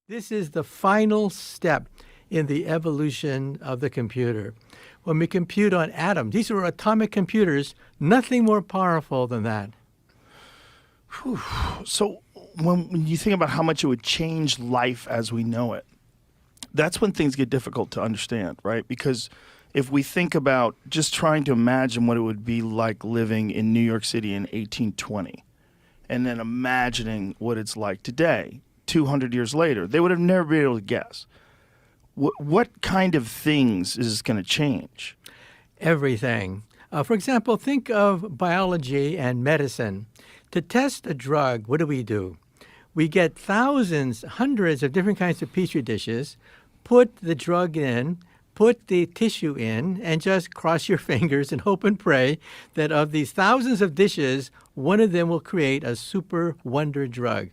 This is the final step in the evolution of the computer. When we compute on atoms, these are atomic computers, nothing more powerful than that. Whew. So when you think about how much it would change life as we know it, that's when things get difficult to understand, right? Because if we think about just trying to imagine what it would be like living in New York City in 1820, and then imagining what it's like today, 200 years later, they would have never been able to guess. What kind of things is this going to change? Everything. For example, think of biology and medicine. To test a drug, what do? We get thousands, hundreds of different kinds of petri dishes, put the drug in, put the tissue in, and just cross your fingers and hope and pray that of these thousands of dishes, one of them will create a super wonder drug.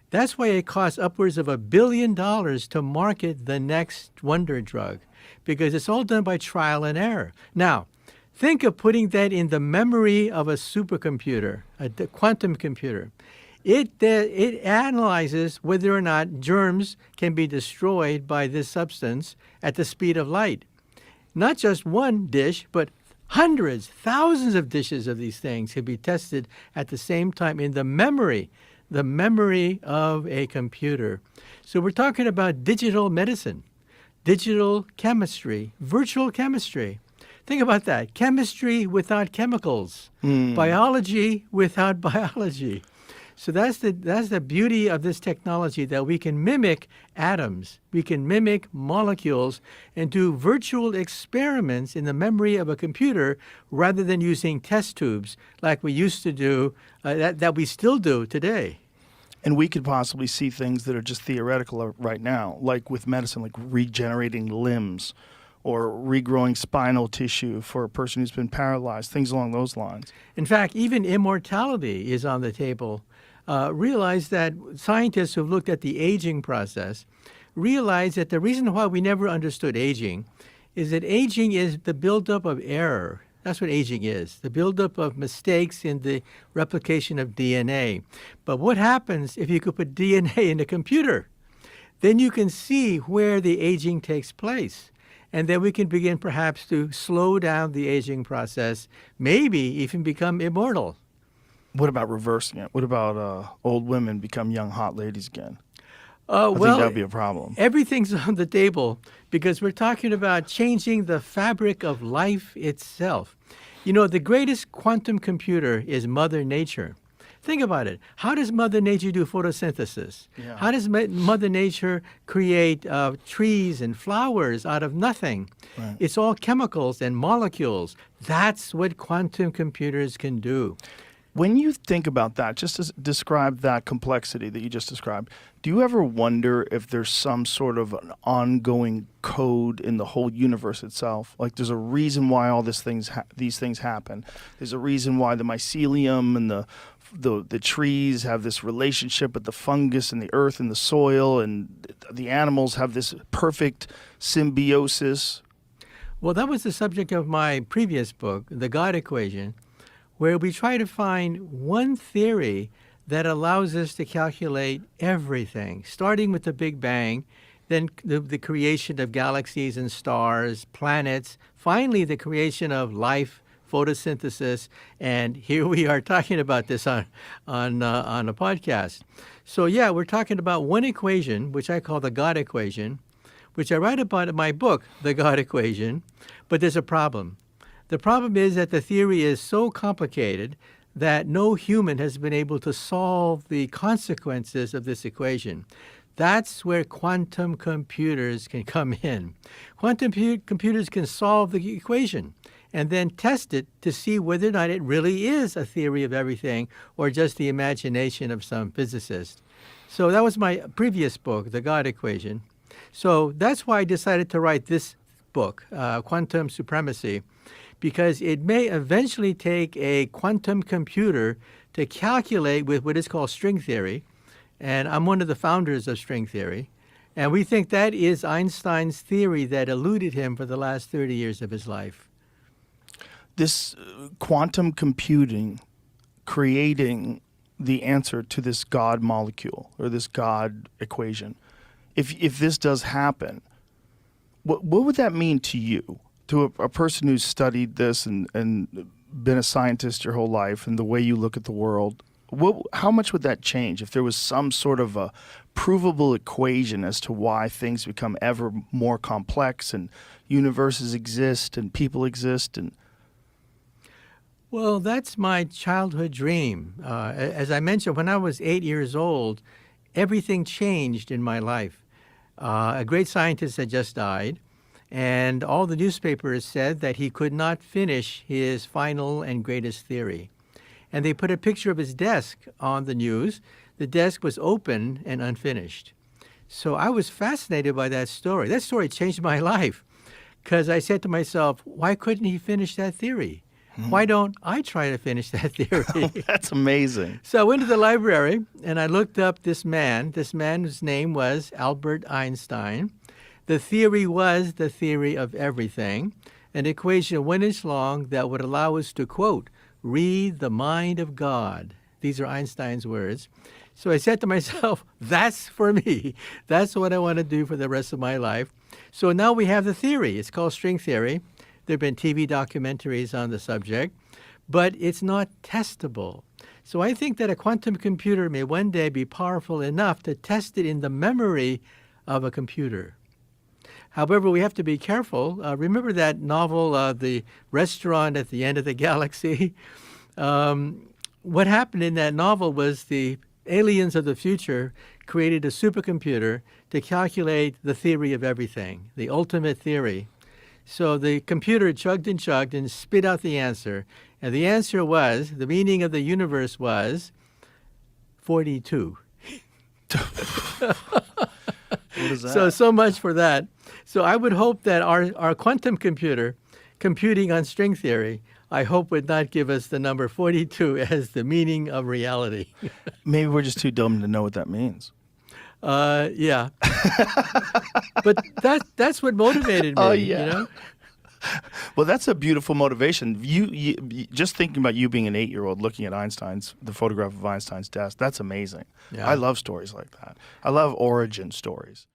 That's why it costs upwards of $1 billion to market the next wonder drug, because it's all done by trial and error. Now, think of putting that in the memory of a supercomputer, a quantum computer. It analyzes whether or not germs can be destroyed by this substance at the speed of light. Not just one dish, but hundreds, thousands of dishes of these things can be tested at the same time in the memory of a computer. So we're talking about digital medicine, digital chemistry, virtual chemistry. Think about that. Chemistry without chemicals, biology without biology. So that's the beauty of this technology, that we can mimic atoms, we can mimic molecules, and do virtual experiments in the memory of a computer rather than using test tubes like we used to do, that we still do today. And we could possibly see things that are just theoretical right now, like with medicine, like regenerating limbs or regrowing spinal tissue for a person who's been paralyzed, things along those lines. In fact, even immortality is on the table. Realize that scientists who've looked at the aging process realize that the reason why we never understood aging is that aging is the buildup of error. That's what aging is, the buildup of mistakes in the replication of DNA. But what happens if you could put DNA in a computer? Then you can see where the aging takes place. And then we can begin perhaps to slow down the aging process, maybe even become immortal. What about reversing it? What about old women become young hot ladies again? I think that would be a problem. Everything's on the table because we're talking about changing the fabric of life itself. You know, the greatest quantum computer is Mother Nature. Think about it. How does Mother Nature do photosynthesis? Yeah. How does Mother Nature create trees and flowers out of nothing? Right. It's all chemicals and molecules. That's what quantum computers can do. When you think about that, just to describe that complexity that you just described, do you ever wonder if there's some sort of an ongoing code in the whole universe itself? Like there's a reason why all these things happen. There's a reason why the mycelium and the trees have this relationship with the fungus and the earth and the soil, and the animals have this perfect symbiosis. Well, that was the subject of my previous book, The God Equation, where we try to find one theory that allows us to calculate everything, starting with the Big Bang, then the creation of galaxies and stars, planets, finally the creation of life, photosynthesis, and here we are talking about this on a podcast. So yeah, we're talking about one equation, which I call the God Equation, which I write about in my book, The God Equation, but there's a problem. The problem is that the theory is so complicated that no human has been able to solve the consequences of this equation. That's where quantum computers can come in. Quantum computers can solve the equation and then test it to see whether or not it really is a theory of everything or just the imagination of some physicist. So that was my previous book, The God Equation. So that's why I decided to write this book, Quantum Supremacy, because it may eventually take a quantum computer to calculate with what is called string theory. And I'm one of the founders of string theory. And we think that is Einstein's theory that eluded him for the last 30 years of his life. This quantum computing creating the answer to this God molecule or this God equation, if this does happen, what would that mean to you, to a person who's studied this and been a scientist your whole life, and the way you look at the world? How much would that change if there was some sort of a provable equation as to why things become ever more complex and universes exist and people exist? And Well, that's my childhood dream. As I mentioned, when I was 8 years old, everything changed in my life. A great scientist had just died, and all the newspapers said that he could not finish his final and greatest theory. And they put a picture of his desk on the news. The desk was open and unfinished. So I was fascinated by that story. That story changed my life because I said to myself, why couldn't he finish that theory? Why don't I try to finish that theory? that's amazing. So I went to the library and I looked up this man. This man's name was Albert Einstein. The theory was the theory of everything, an equation 1 inch long that would allow us to, quote, read the mind of God. These are Einstein's words. So I said to myself, that's for me. That's what I want to do for the rest of my life. So now we have the theory. It's called string theory. There have been TV documentaries on the subject, but it's not testable. So I think that a quantum computer may one day be powerful enough to test it in the memory of a computer. However, we have to be careful. Remember that novel, The Restaurant at the End of the Galaxy? What happened in that novel was the aliens of the future created a supercomputer to calculate the theory of everything, the ultimate theory. So the computer chugged and spit out the answer. And the answer was, the meaning of the universe was 42. What is that? So much for that. So I would hope that our quantum computer, computing on string theory, I hope would not give us the number 42 as the meaning of reality. Maybe we're just too dumb to know what that means. Yeah. But that's what motivated me, Oh, yeah. you know? Well, that's a beautiful motivation. You just thinking about you being an 8-year-old looking at the photograph of Einstein's desk, that's amazing. Yeah. I love stories like that. I love origin stories.